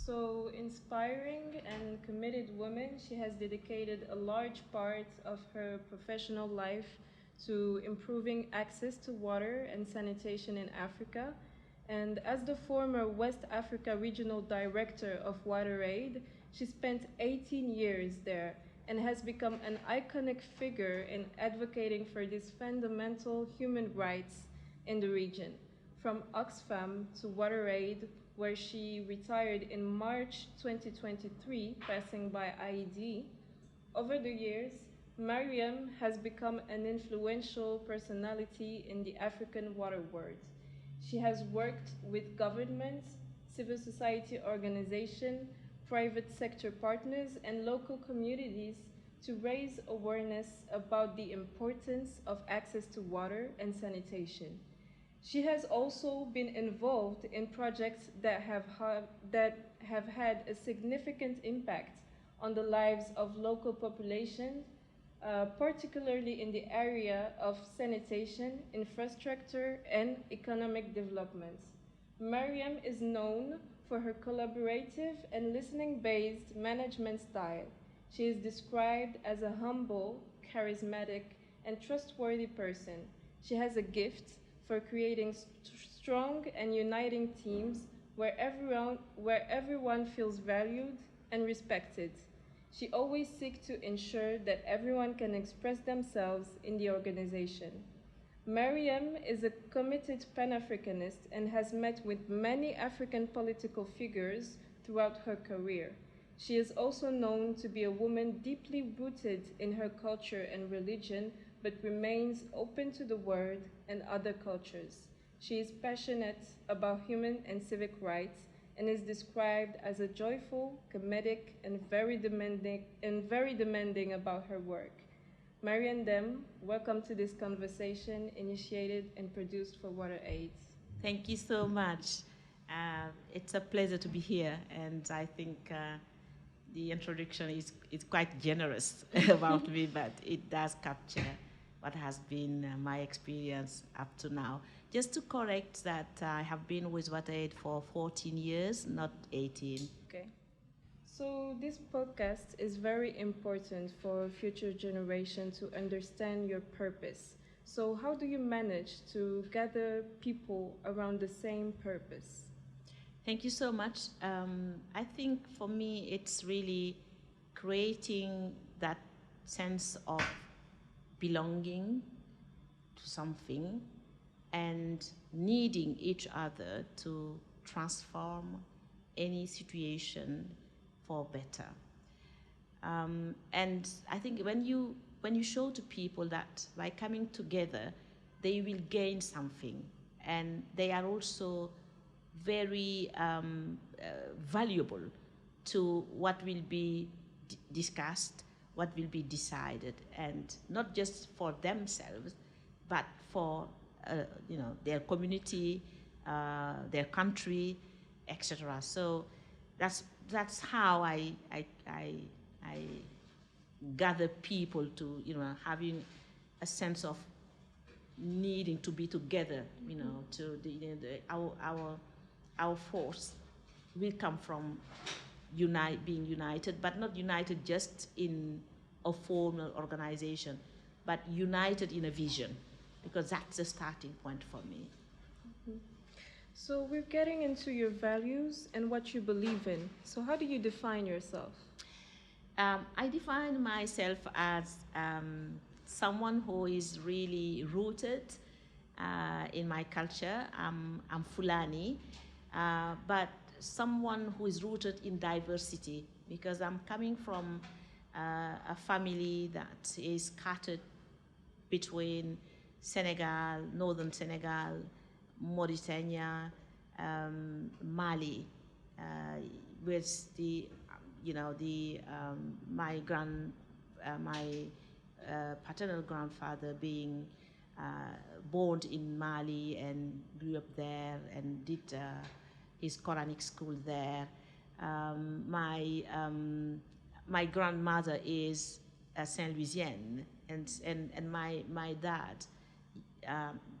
So, inspiring and committed woman, she has dedicated a large part of her professional life to improving access to water and sanitation in Africa. And as the former West Africa Regional Director of WaterAid, she spent 18 years there and has become an iconic figure in advocating for these fundamental human rights in the region. From Oxfam to WaterAid, where she retired in March 2023, passing by IED. Over the years, Mariam has become an influential personality in the African water world. She has worked with governments, civil society organizations, private sector partners, and local communities to raise awareness about the importance of access to water and sanitation. She has also been involved in projects that have had a significant impact on the lives of local populations, particularly in the area of sanitation, infrastructure, and economic development. Mariam is known for her collaborative and listening-based management style. She is described as a humble, charismatic, and trustworthy person. She has a gift for creating strong and uniting teams where everyone feels valued and respected. She always seeks to ensure that everyone can express themselves in the organization. Mariam is a committed Pan-Africanist and has met with many African political figures throughout her career. She is also known to be a woman deeply rooted in her culture and religion, but remains open to the world and other cultures. She is passionate about human and civic rights and is described as a joyful, comedic, and very demanding about her work. Mariame Dem, welcome to this conversation initiated and produced for WaterAid. Thank you so much. It's a pleasure to be here, and I think the introduction is quite generous about me, but it does capture what has been my experience up to now. Just to correct that, I have been with WaterAid for 14 years, not 18. Okay. So this podcast is very important for future generation to understand your purpose. So how do you manage to gather people around the same purpose? Thank you so much. I think for me, it's really creating that sense of belonging to something and needing each other to transform any situation for better. And I think when you show to people that by coming together, they will gain something, and they are also very valuable to what will be discussed, what will be decided, and not just for themselves, but for their community, their country, etc. So that's how I gather people to having a sense of needing to be together. To our force will come from being united, but not united just in a formal organization, but united in a vision, because that's the starting point for me. Mm-hmm. So we're getting into your values and what you believe in. So how do you define yourself? I define myself as someone who is really rooted in my culture. I'm Fulani, but someone who is rooted in diversity, because I'm coming from a family that is scattered between Senegal, northern Senegal, Mauritania, Mali, with my paternal grandfather being born in Mali and grew up there and did his Quranic school there. My grandmother is a Saint Louisienne, and my dad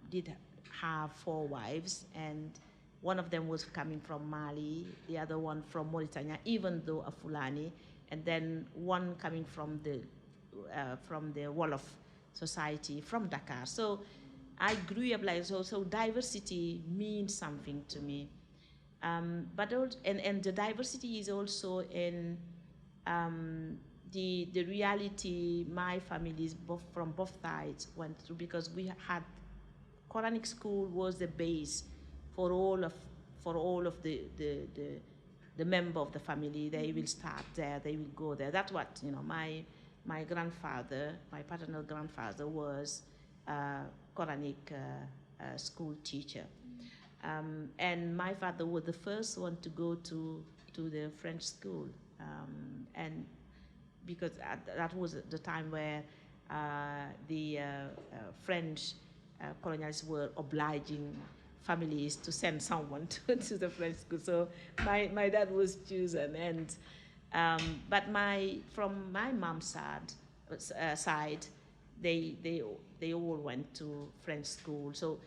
did have 4 wives, and One of them was coming from Mali, the other one from Mauritania, even though a Fulani, and then one coming from the Wolof society from Dakar. So I grew up like so diversity means something to me. But also, and the diversity is also in the reality my families from both sides went through, because we had Quranic school was the base for all of the member of the family. They will start there, they will go there. That's what, my grandfather, my paternal grandfather was Quranic school teacher. And my father was the first one to go to the French school. And because that was the time where the French colonialists were obliging families to send someone to the French school. So my dad was chosen, and but from my mom's side, they all went to French school. So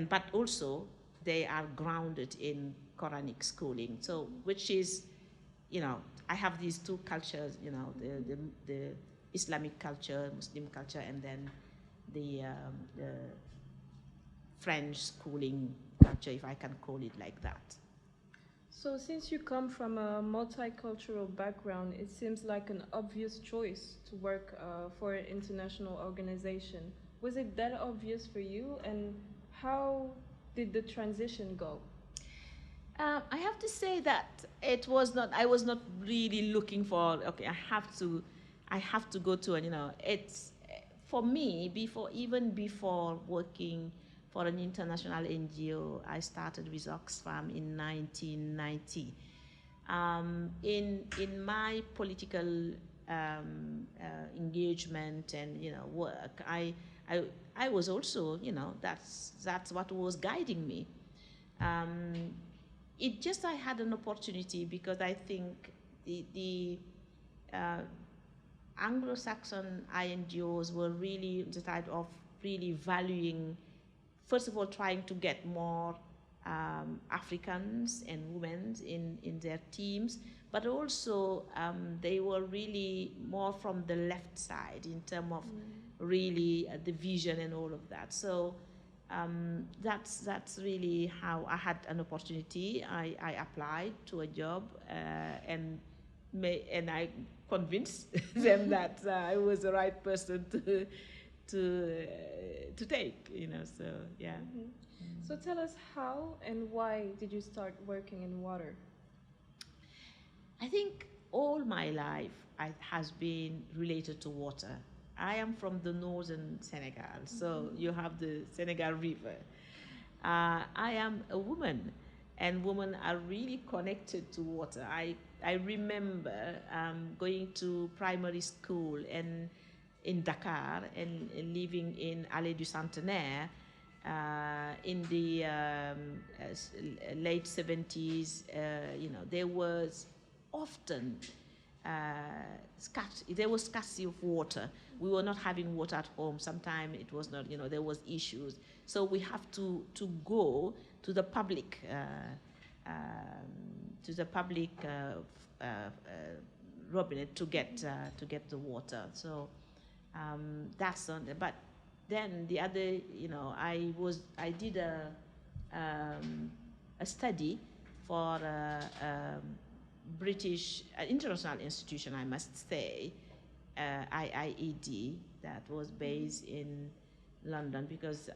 but also they are grounded in Quranic schooling. So which is, I have these two cultures, the Islamic culture, Muslim culture, and then the French schooling culture, if I can call it like that. So, since you come from a multicultural background, it seems like an obvious choice to work for an international organization. Was it that obvious for you, and how did the transition go? I have to say that it was not. I was not really looking for. Okay, I have to go to, and it's for me even before working for an international NGO. I started with Oxfam in 1990. In my political engagement and work, I was also, that's what was guiding me. It just, I had an opportunity because I think the Anglo-Saxon INGOs were really the type of really valuing, first of all, trying to get more Africans and women in their teams, but also they were really more from the left side in terms of really the vision and all of that. So that's really how I had an opportunity. I applied to a job and I convinced them that I was the right person to take. So yeah. Mm-hmm. So tell us, how and why did you start working in water? I think all my life has been related to water. I am from the northern Senegal, so you have the Senegal River. I am a woman, and women are really connected to water. I remember going to primary school in Dakar and living in Allée du Centenaire in the late 70s. There was often there was scarcity of water. We were not having water at home. Sometimes it was not, there was issues. So we have to go to the public robinet to get the water. So that's on. But then the other, I did a study for British international institution, I must say, IIED, that was based in London, because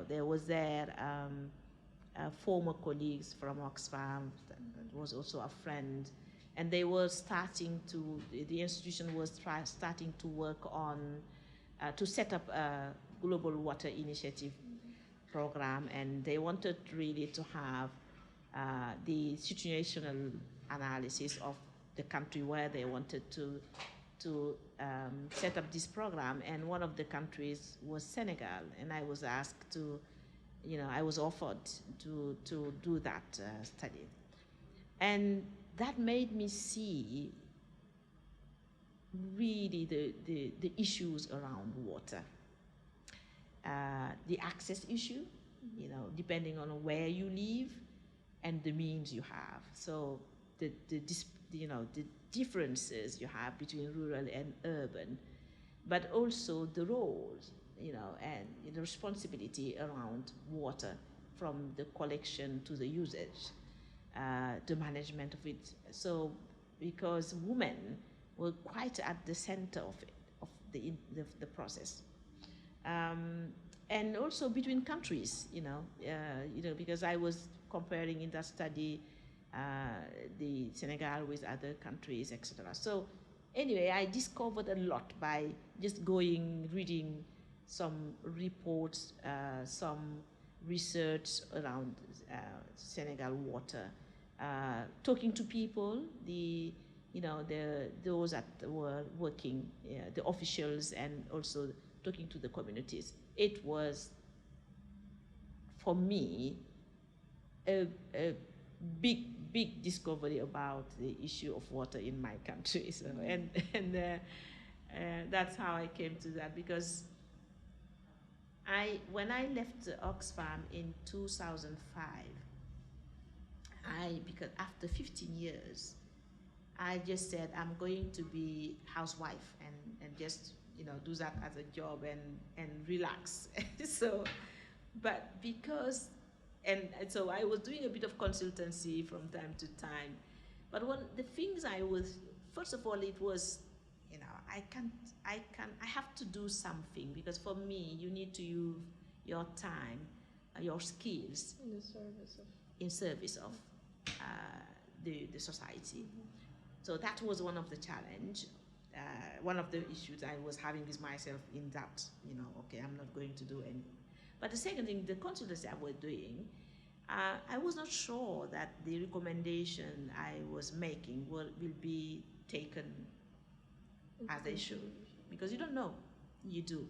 there was there former colleagues from Oxfam that was also a friend, and they were the institution was starting to work on to set up a global water initiative program, and they wanted really to have the situational analysis of the country where they wanted to set up this program, and one of the countries was Senegal, and I was asked to, I was offered to do that study, and that made me see really the issues around water, the access issue, you know, depending on where you live and the means you have. So you know, the differences you have between rural and urban, but also the roles, you know, and the responsibility around water, from the collection to the usage, the management of it. So, because women were quite at the center of it, of the process, and also between countries, you know, because I was comparing in that study the Senegal with other countries, etc. So anyway, I discovered a lot by just going, reading some reports, some research around Senegal water, talking to people, those that were working, the officials, and also talking to the communities. It was, for me, a big discovery about the issue of water in my country. So, and that's how I came to that, because when I left Oxfam in 2005, because after 15 years, I just said I'm going to be housewife and just do that as a job and relax. So, but because and so I was doing a bit of consultancy from time to time, but one the things I was, first of all, it was, I have to do something, because for me you need to use your time, your skills in service of the society. Mm-hmm. So that was one of the challenge. One of the issues I was having with myself, in that, okay, I'm not going to do anything. But the second thing, the consultancy I was doing, I was not sure that the recommendation I was making will be taken as they should, because you don't know. You do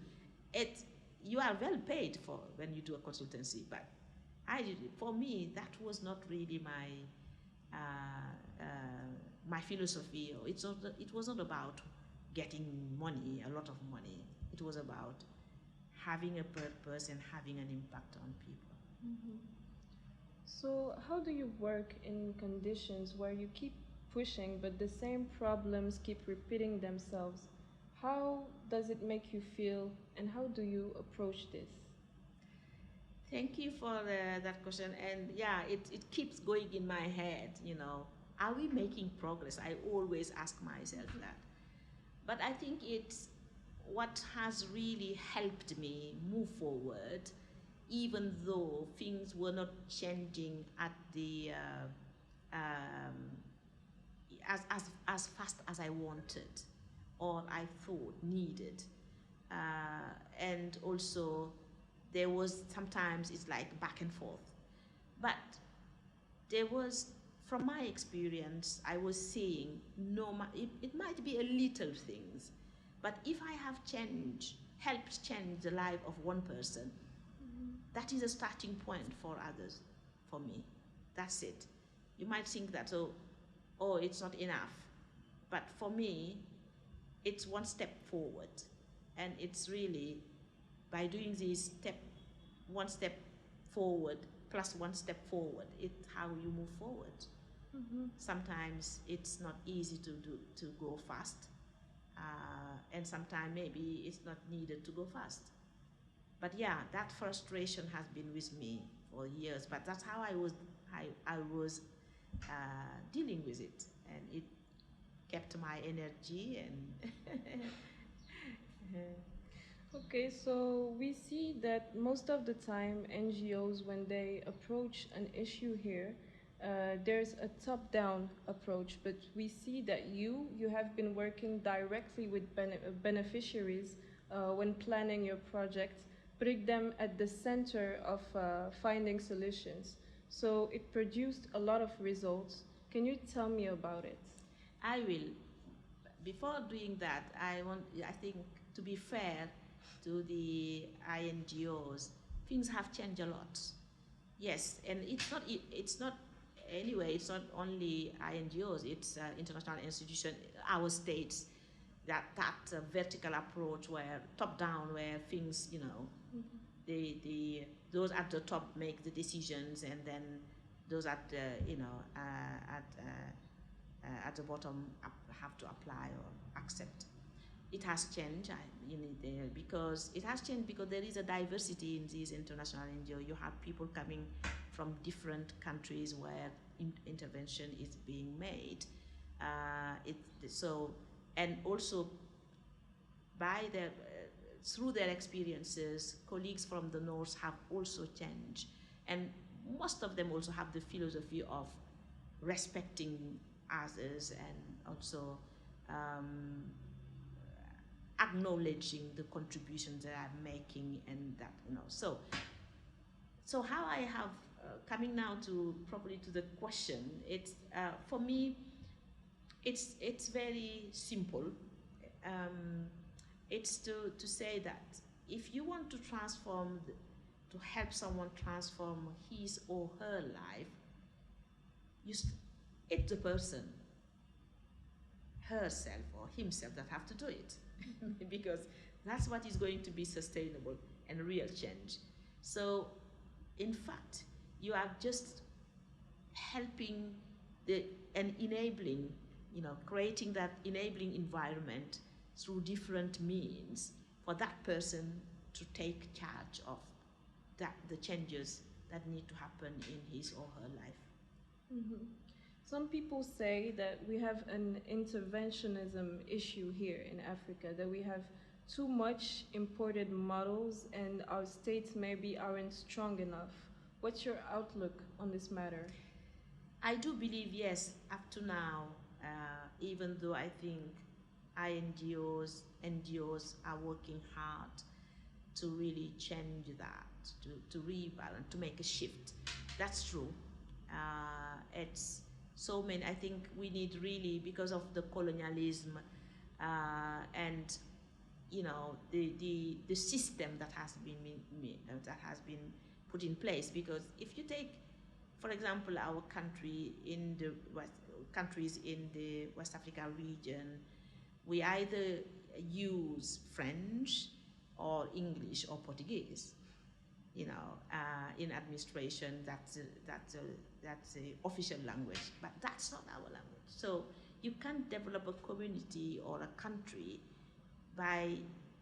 it. You are well paid for when you do a consultancy, but for me, that was not really my philosophy. Or it was not about getting money, a lot of money. It was about having a purpose and having an impact on people. Mm-hmm. So how do you work in conditions where you keep pushing but the same problems keep repeating themselves? How does it make you feel, and how do you approach this? Thank you for that question. And yeah, it keeps going in my head, are we making progress? I always ask myself that. But I think it's what has really helped me move forward, even though things were not changing at the as fast as I wanted or I thought needed. And also, there was sometimes it's like back and forth. But there was, from my experience, I was seeing it might be a little things, but if I have helped change the life of one person, that is a starting point for others, for me. That's it. You might think that, oh, it's not enough. But for me, it's one step forward. And it's really, by doing this one step forward plus one step forward, it's how you move forward. Mm-hmm. Sometimes it's not easy to go fast. And sometimes maybe it's not needed to go fast. But yeah, that frustration has been with me for years. But that's how I was dealing with it, and it kept my energy. And Okay, so we see that most of the time NGOs, when they approach an issue here, there's a top-down approach, but we see that you have been working directly with beneficiaries when planning your project, putting them at the center of finding solutions. So it produced a lot of results. Can you tell me about it? I will. Before doing that, I think, to be fair to the INGOs, things have changed a lot. Yes, and it's not anyway, it's not only INGOs, it's international institutions, our states, that vertical approach, where top down, where things, those at the top make the decisions, and then those at the, at the bottom have to apply or accept. It has changed, because it has changed because there is a diversity in these international NGO. You have people coming from different countries where intervention is being made. And also by their through their experiences, colleagues from the north have also changed, and most of them also have the philosophy of respecting others, and also acknowledging the contributions they are making, and that, so how I have coming now to properly to the question, it's for me it's very simple. It's to say that if you want to transform to help someone transform his or her life, it's the person herself or himself that have to do it because that's what is going to be sustainable and real change. So in fact, you are just helping and enabling, creating that enabling environment through different means for that person to take charge of the changes that need to happen in his or her life. Mm-hmm. Some people say that we have an interventionism issue here in Africa, that we have too much imported models and our states maybe aren't strong enough. What's your outlook on this matter? I do believe, yes, up to now, even though I think NGOs are working hard to really change that, to rebalance, to make a shift. That's true. It's so many. I think we need really, because of the colonialism and the system that has been put in place. Because if you take, for example, our country in the countries in the West Africa region, we either use French or English or Portuguese. In administration, that's the official language, but that's not our language. So you can't develop a community or a country by,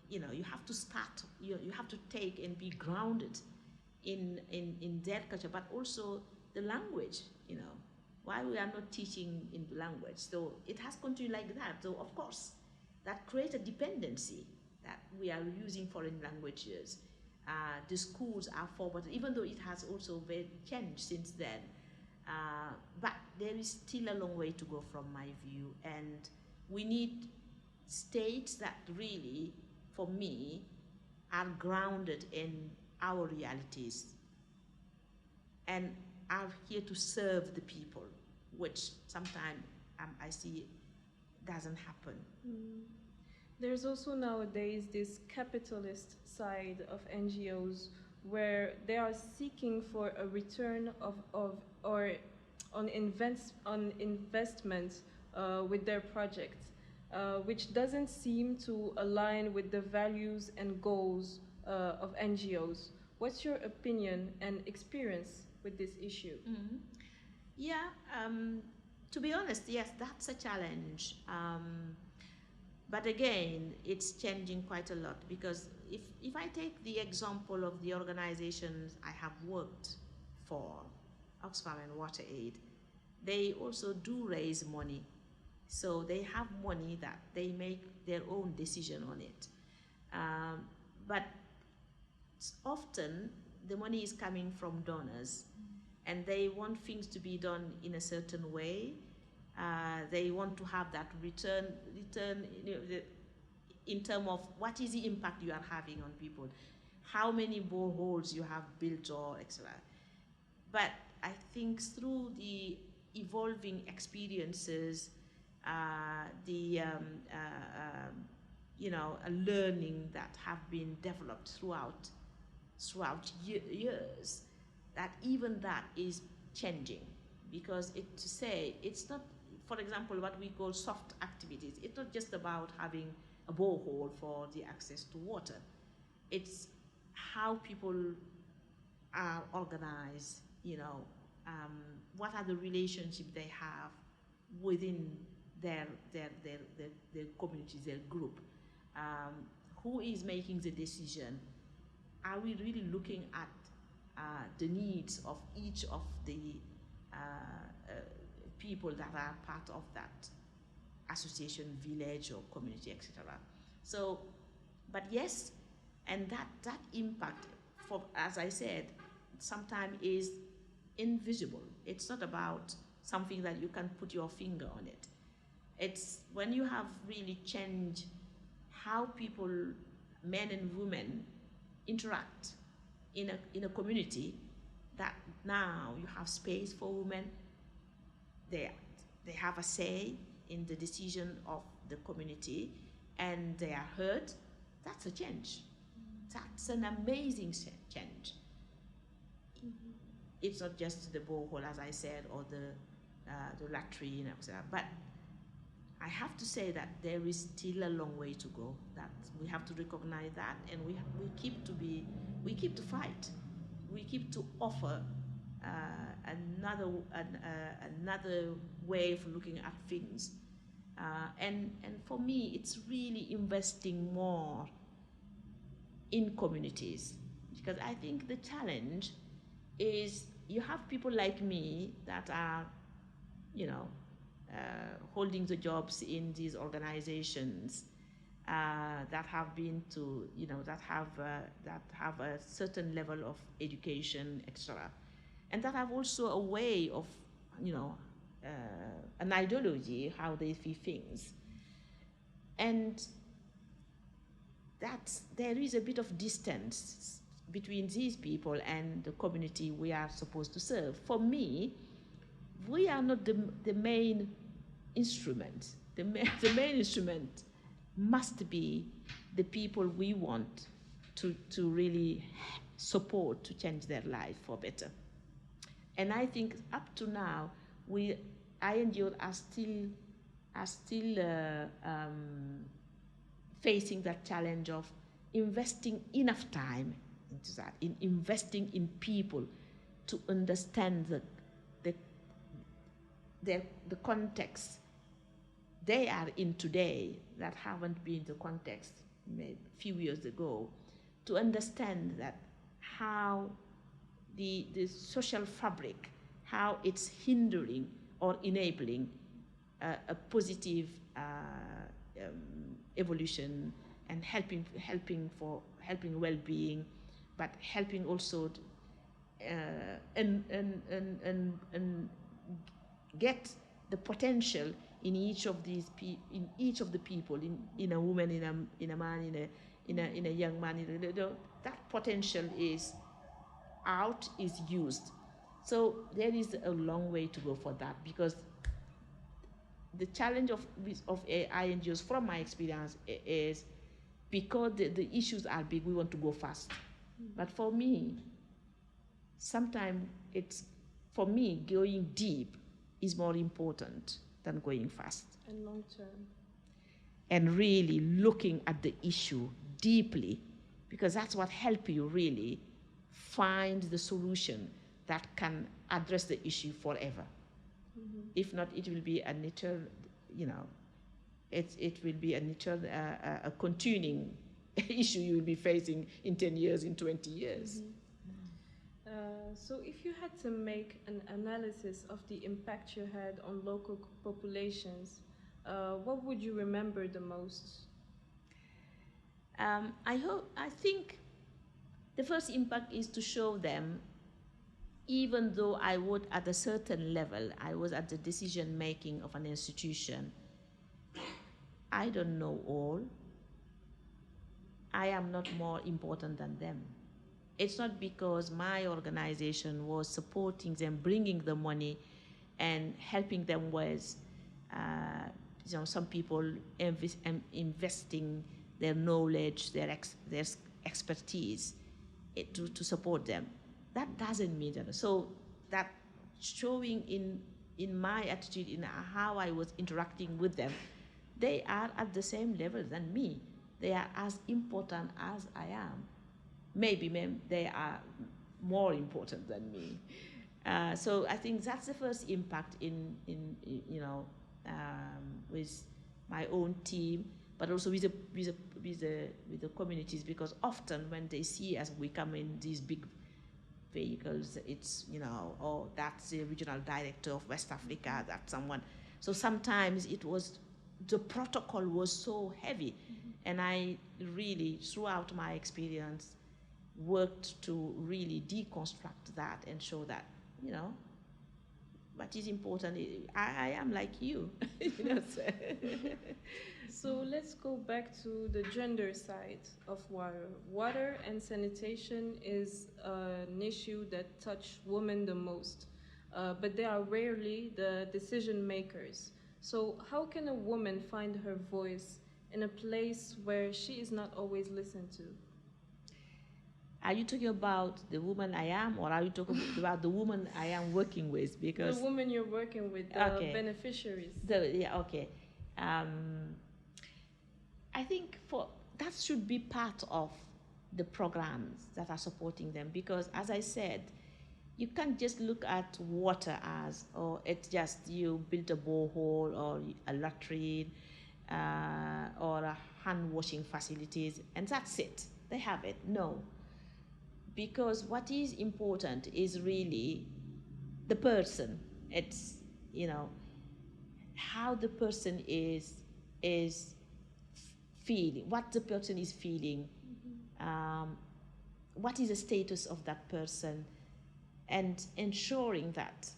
you have to start, you have to take and be grounded in their culture, but also the language, why we are not teaching in the language. So it has continued like that. So of course, that creates a dependency that we are using foreign languages. The schools are forward, even though it has also very changed since then. But there is still a long way to go from my view, and we need states that really, for me, are grounded in our realities and are here to serve the people, which sometimes I see doesn't happen. Mm. There's also nowadays this capitalist side of NGOs where they are seeking for a return on investment with their projects, which doesn't seem to align with the values and goals of NGOs. What's your opinion and experience with this issue? Mm-hmm. Yeah, to be honest, yes, that's a challenge. But again, it's changing quite a lot, because if I take the example of the organizations I have worked for, Oxfam and WaterAid, they also do raise money. So they have money that they make their own decision on it. But often the money is coming from donors, and they want things to be done in a certain way. They want to have that return in terms of what is the impact you are having on people, how many boreholes you have built, or etc. But I think through the evolving experiences, learning that have been developed throughout years, that even that is changing, because it's not, for example, what we call soft activities. It's not just about having a borehole for the access to water. It's how people are organized, what are the relationships they have within their communities, their group. Who is making the decision? Are we really looking at the needs of each of the people that are part of that association, village, or community, etc.? So, but yes, and that impact, for, as I said, sometimes is invisible. It's not about something that you can put your finger on it. It's when you have really changed how people, men and women, interact in a community, that now you have space for women. They have a say in the decision of the community, and they are heard. That's a change. That's an amazing change. It's not just the borehole, as I said, or the latrine, etc. But I have to say that there is still a long way to go. That we have to recognize that, and we keep to fight. We keep to offer another way of looking at things. And for me, it's really investing more in communities, because I think the challenge is you have people like me that are, holding the jobs in these organizations, that have been to, that have a certain level of education, etc., and that have also a way of, an ideology how they see things, and that there is a bit of distance between these people and the community we are supposed to serve. For me, we are not the main instrument. The main instrument must be the people we want to really support to change their life for better. And I think up to now, INGOs are still facing that challenge of investing enough time into that, in investing in people to understand the context they are in today that haven't been the context maybe a few years ago, to understand that how the social fabric, how it's hindering or enabling a positive evolution, and helping well-being, but helping also and get the potential in each of the people, in a woman, in a man, in a young man. That potential is out, is used. So there is a long way to go for that, because the challenge of INGOs, from my experience, is because the issues are big, we want to go fast. But for me, sometimes going deep is more important than going fast. And long term. And really looking at the issue deeply, because that's what helps you really find the solution that can address the issue forever. Mm-hmm. If not, it will be a continuing issue you will be facing in 10 years, in 20 years. Mm-hmm. So if you had to make an analysis of the impact you had on local populations, what would you remember the most? I think the first impact is to show them, even though I would, at a certain level, I was at the decision making of an institution, I don't know all. I am not more important than them. It's not because my organization was supporting them, bringing the money, and helping them with, some people investing their knowledge, their expertise to support them. That doesn't mean that. So that showing in my attitude, in how I was interacting with them, they are at the same level than me. They are as important as I am. maybe they are more important than me. So I think that's the first impact with my own team, but also with the communities, because often when they see us, we come in these big vehicles, it's, oh, that's the regional director of West Africa, that's someone. So sometimes the protocol was so heavy. And I really, throughout my experience, worked to really deconstruct that and show that, what is important. I am like you. So. So let's go back to the gender side of water. Water and sanitation is an issue that touches women the most, but they are rarely the decision makers. So how can a woman find her voice in a place where she is not always listened to? Are you talking about the woman I am, or are you talking about the woman I am working with? Because the woman you're working with, the beneficiaries. Okay. I think that should be part of the programs that are supporting them, because, as I said, you can't just look at water as, it's just you build a borehole or a latrine or a hand washing facilities and that's it. They have it. No. Because what is important is really the person. It's, how the person is feeling, what the person is feeling, what is the status of that person, and ensuring that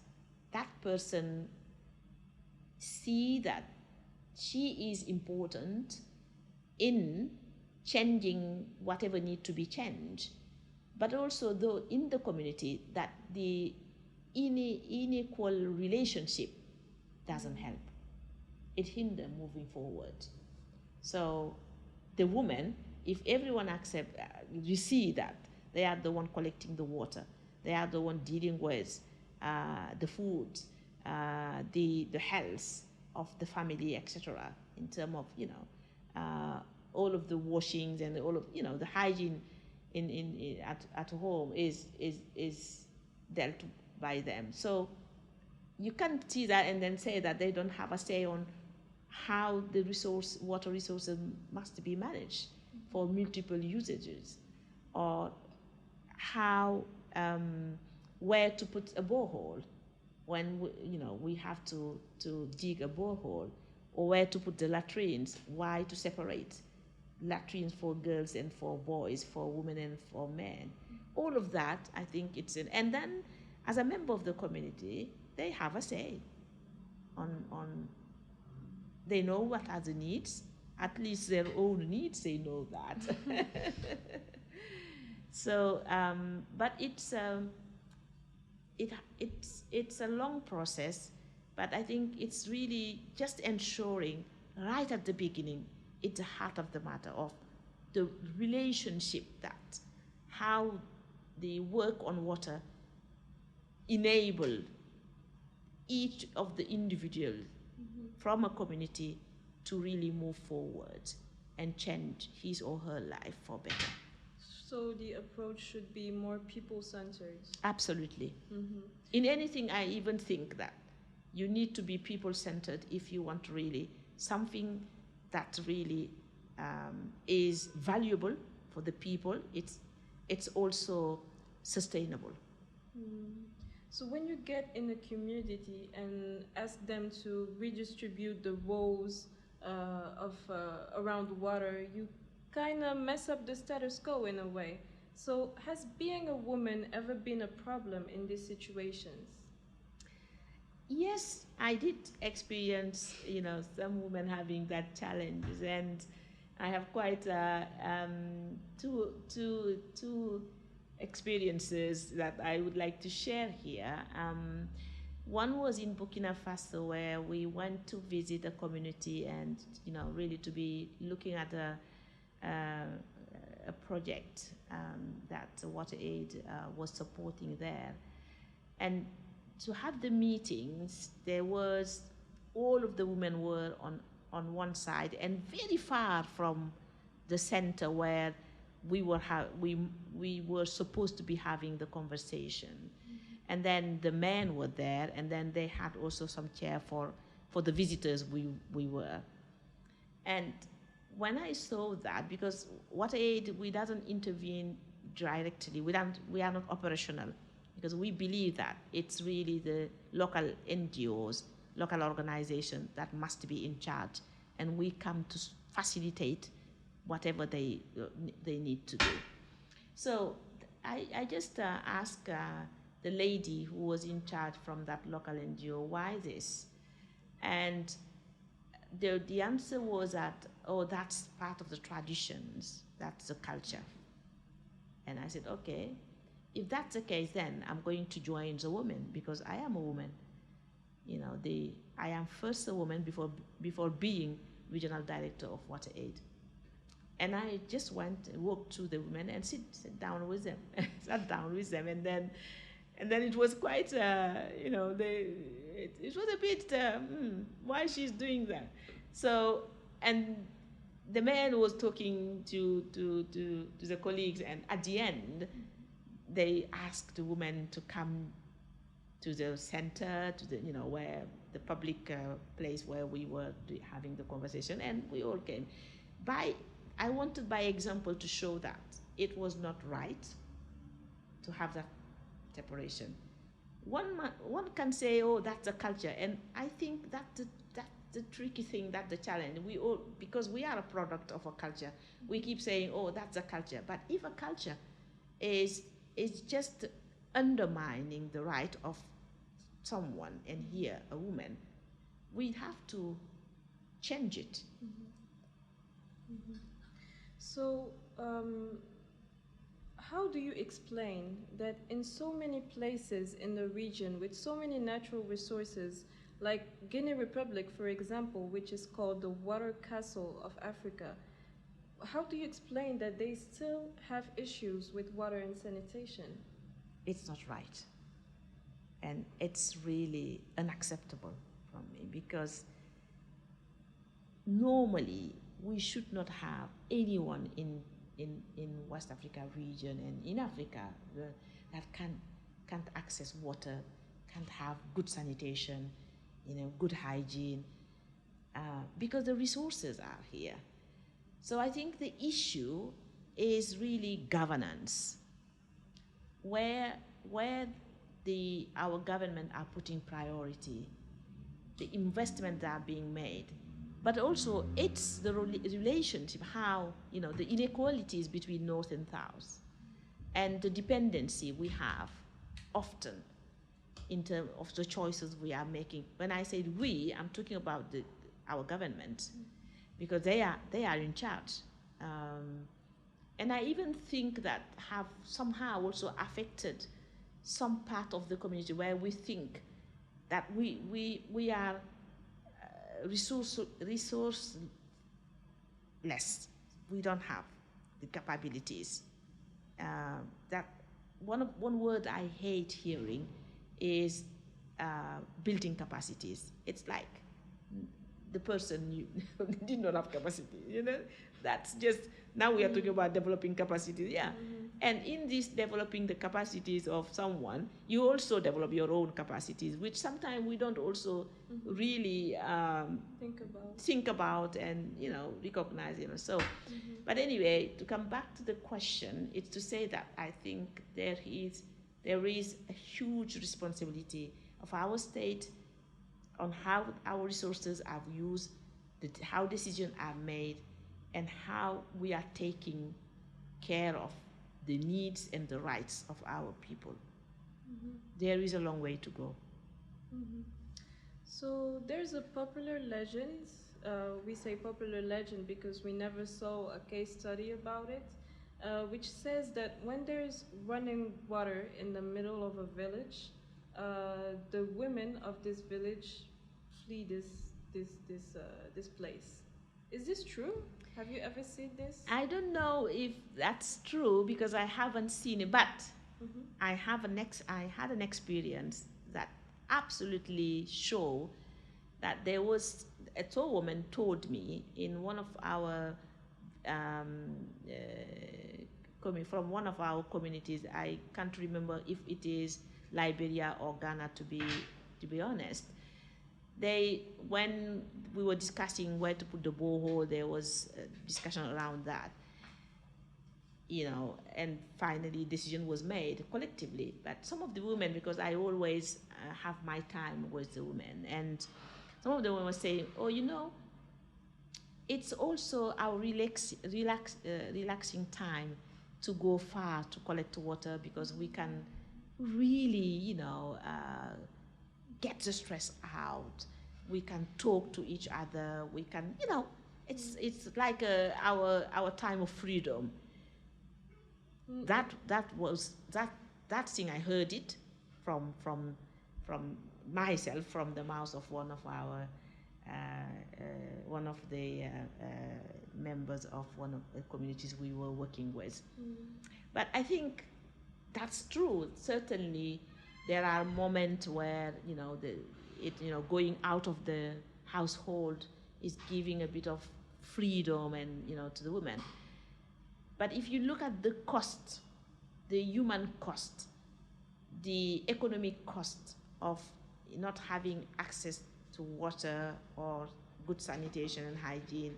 that person see that she is important in changing whatever need to be changed, but also though in the community that the unequal relationship doesn't help. It hinders moving forward. So the woman, if everyone accept, you see that they are the one collecting the water, they are the one dealing with the food, the health of the family, etc. In terms of all of the washings and all of the hygiene at home is dealt by them. So you can't see that and then say that they don't have a say on how the water resources must be managed for multiple usages, or how where to put a borehole when we have to dig a borehole, or where to put the latrines, why to separate latrines for girls and for boys, for women and for men. All of that, I think and then as a member of the community, they have a say on they know what are the needs, at least their own needs, they know that. So, but it's a long process, but I think it's really just ensuring right at the beginning, it's the heart of the matter of the relationship, that how the work on water enable each of the individuals from a community to really move forward and change his or her life for better. So the approach should be more people-centered. Absolutely. In anything, I even think that you need to be people-centered if you want really something that really is valuable for the people. It's also sustainable. So when you get in a community and ask them to redistribute the roles around water, you kind of mess up the status quo in a way. So has being a woman ever been a problem in these situations? Yes, I did experience, some women having that challenge, and I have quite two experiences that I would like to share here. One was in Burkina Faso, where we went to visit a community and, really to be looking at a project that WaterAid was supporting there. And to have the meetings, there was, all of the women were on one side and very far from the center where we were supposed to be having the conversation, and then the men were there, and then they had also some chair for the visitors we were. And when I saw that, because WaterAid, we doesn't intervene directly, we are not operational, because we believe that it's really the local NGOs, local organizations that must be in charge, and we come to facilitate whatever they need to do. So I just asked the lady who was in charge from that local NGO, why this? And the answer was that, oh, that's part of the traditions, that's the culture. And I said, okay, if that's the case, then I'm going to join the women, because I am a woman. You know, I am first a woman before being regional director of WaterAid. And I just went and walked to the women and sit down with them, sat down with them, and then it was quite, you know, it was a bit, why she's doing that. So, and the man was talking to the colleagues, and at the end, they asked the women to come to the center, to the, you know, where the public place where we were having the conversation, and we all came. I wanted by example to show that it was not right to have that separation. One can say, oh, that's a culture, and I think that's the tricky thing, that's the challenge. We all, because we are a product of a culture, we keep saying, oh, that's a culture. But if a culture is just undermining the right of someone, and here a woman, we have to change it. Mm-hmm. Mm-hmm. So, how do you explain that in so many places in the region with so many natural resources, like Guinea Republic, for example, which is called the water castle of Africa, how do you explain that they still have issues with water and sanitation? It's not right. And it's really unacceptable from me, because normally we should not have anyone in West Africa region and in Africa that can't access water, can't have good sanitation, you know, good hygiene, because the resources are here. So I think the issue is really governance, where our government are putting priority, the investments that are being made, but also it's the relationship, how, you know, the inequalities between North and South, and the dependency we have often in terms of the choices we are making. When I say we, I'm talking about our government, because they are in charge. And I even think that have somehow also affected some part of the community, where we think that we are resourceless. We don't have the capabilities. That one word I hate hearing is building capacities. It's like the person did not have capacity. You know, that's just, now we are talking about developing capacities. Yeah. Mm-hmm. And in this developing the capacities of someone, you also develop your own capacities, which sometimes we don't also really think about and, you know, recognize, you know. So, but anyway, to come back to the question, it's to say that I think there is a huge responsibility of our state on how our resources are used, how decisions are made, and how we are taking care of the needs and the rights of our people. There is a long way to go. So there's a popular legend, we say popular legend because we never saw a case study about it, which says that when there's running water in the middle of a village, the women of this village flee this place. Is this true? Have you ever seen this? I don't know if that's true, because I haven't seen it, but I had an experience that absolutely show that there was a tall woman told me in one of our coming from one of our communities. I can't remember if it is Liberia or Ghana, to be honest. When we were discussing where to put the borehole, there was a discussion around that, and finally decision was made collectively. But some of the women, because I always have my time with the women, and some of the women were saying, oh, it's also our relaxing time to go far to collect water, because we can really, get the stress out. We can talk to each other. We can, it's like our time of freedom. That thing, I heard it from myself, from the mouth of one of our one of the members of one of the communities we were working with. But I think that's true. Certainly, there are moments where going out of the household is giving a bit of freedom and to the women. But if you look at the cost, the human cost, the economic cost of not having access to water or good sanitation and hygiene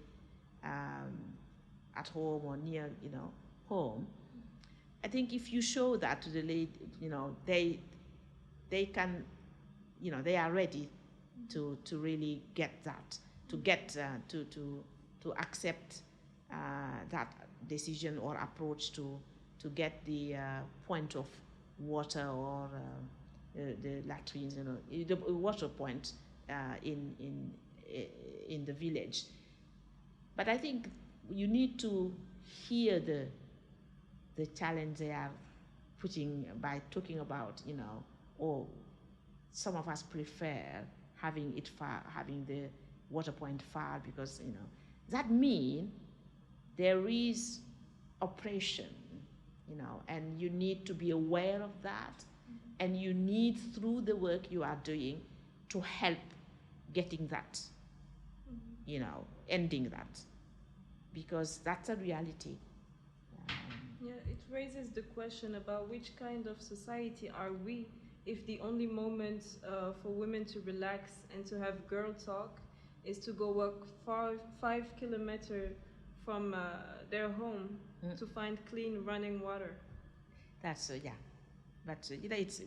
at home or near home, I think if you show that to the lady, they can, they are ready to really get that, to accept that decision or approach to get the point of water or the latrines, the water point in the village. But I think you need to hear the challenge they are putting by talking about, or some of us prefer having it far, having the water point far, because that means there is oppression, and you need to be aware of that, and you need, through the work you are doing, to help getting that, ending that, because that's a reality. Yeah, it raises the question about which kind of society are we if the only moment for women to relax and to have girl talk is to go walk 5 kilometers from their home to find clean running water. That's yeah, but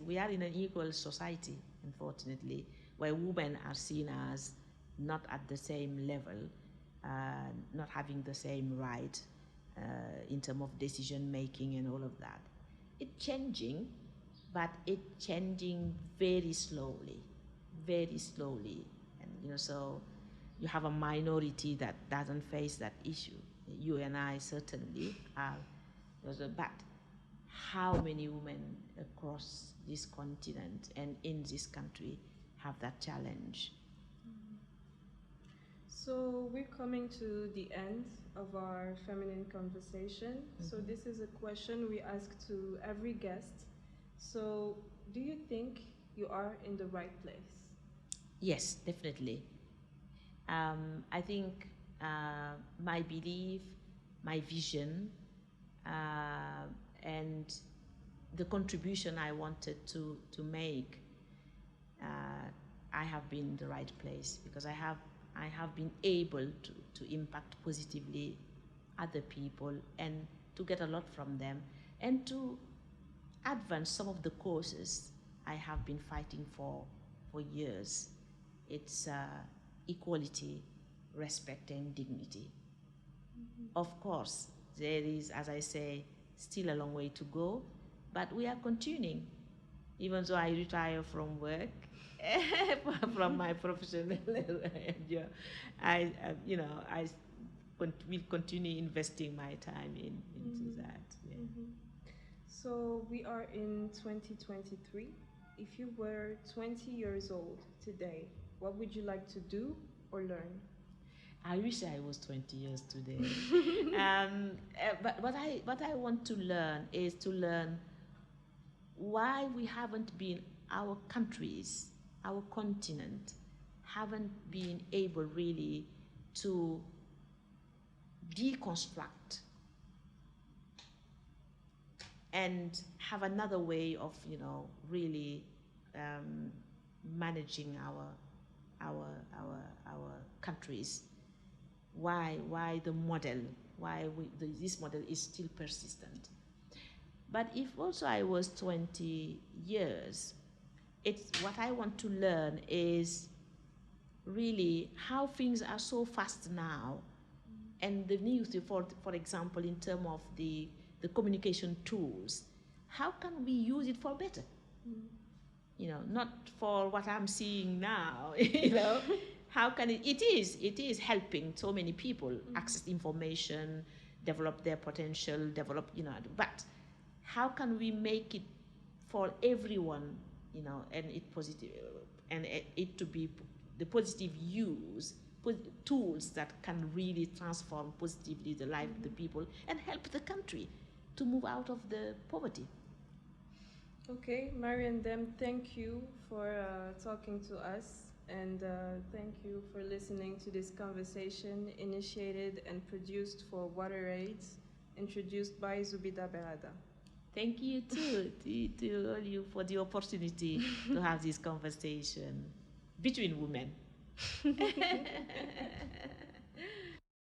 we are in an equal society, unfortunately, where women are seen as not at the same level, not having the same right in terms of decision making and all of that. It's changing, but it's changing very slowly, and so you have a minority that doesn't face that issue. You and I certainly are. But how many women across this continent and in this country have that challenge? So we're coming to the end of our feminine conversation. So this is a question we ask to every guest. So do you think you are in the right place? Yes, definitely. I think my belief, my vision, and the contribution I wanted to make, I have been in the right place, because I have been able to impact positively other people and to get a lot from them, and to advance some of the causes I have been fighting for years. It's equality, respect, and dignity. Of course, there is, as I say, still a long way to go, but we are continuing. Even though I retire from work, from my professional area, I will continue investing my time into that. Yeah. So we are in 2023. If you were 20 years old today, what would you like to do or learn? I wish I was 20 years today. But what I want to learn is to learn why we haven't been, our countries, our continent, haven't been able really to deconstruct and have another way of, really um, managing our countries. Why the model? This model is still persistent? But if also I was 20 years, it's what I want to learn is really how things are so fast now, and the new, for example, in terms of the communication tools, how can we use it for better? Not for what I'm seeing now. How can it is helping so many people access information, develop their potential, but how can we make it for everyone, and it positive, and it to be the positive use, tools that can really transform positively the life of the people and help the country to move out of the poverty. Okay, Mariame Dem, thank you for talking to us, and thank you for listening to this conversation initiated and produced for WaterAid, introduced by Zubida Berada. Thank you too, to all you for the opportunity to have this conversation between women.